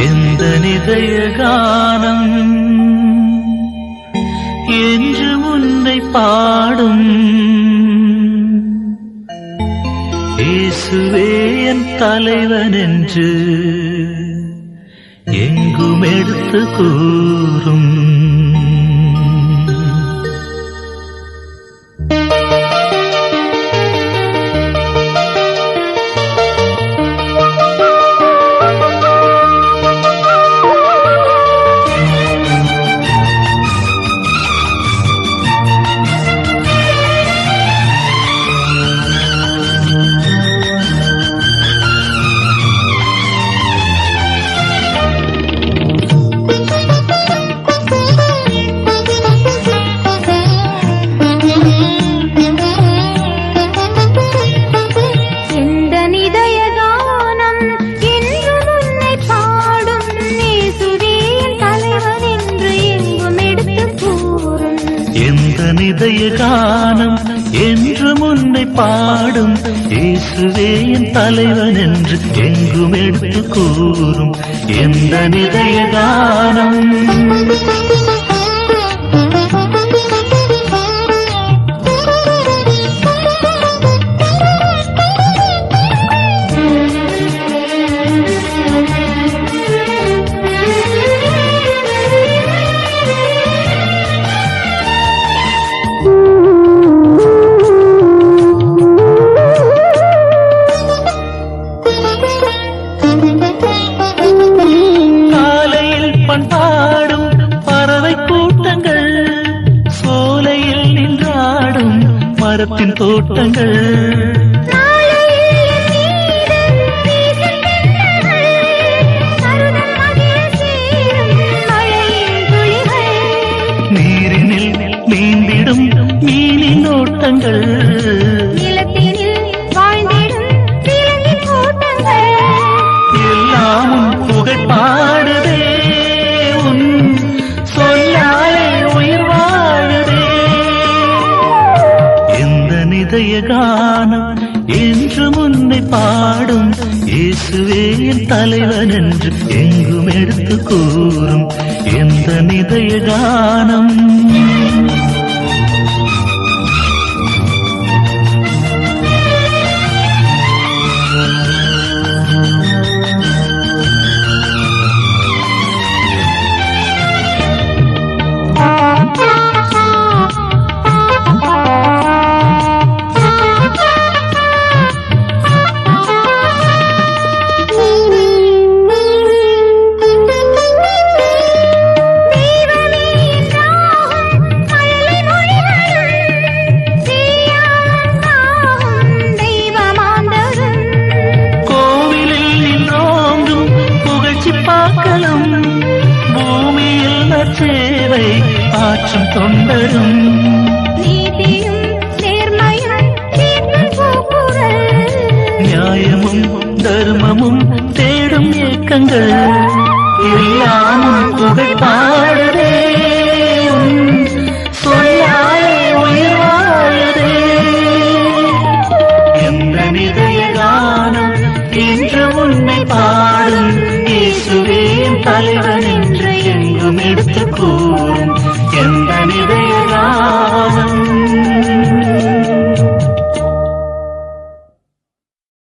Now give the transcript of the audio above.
எந்த நிதய கானம் என்று உன்னை பாடும் இயேசுவே என் தலைவன் என்று எங்கும் எடுத்து கூறும். நிதய கானம் என்று முன்னை பாடும் இயேசுவே என் தலைவன் என்று எங்கும் எடுத்து கூறும். எந்த நிதய கானம் பாடும் பறவை கூட்டங்கள், சோலையில் நின்றாடும் மரத்தின் தோட்டங்கள், நீரினில் நீந்திடும் மீனின் ஓட்டங்கள், எல்லாமும் புகழ் பாடுதே நிதய கானம் என்று முன்னை பாடும் இயேசுவே என் தலைவன் என்று எங்கும் எடுத்து கூறும். எந்த நிதய கானம் சேவை ஆற்றும் தொண்டரும், நீதியும் நேர்மையும் நியாயமும் தர்மமும் தேடும் இயக்கங்கள், எல்லாமும் புகழ் பாடுதே சொல்லாலே உயிர் வாழுதே. எந்த நிதய கானம் என்று உன்னை பாடும் இயேசுவே தலைவனே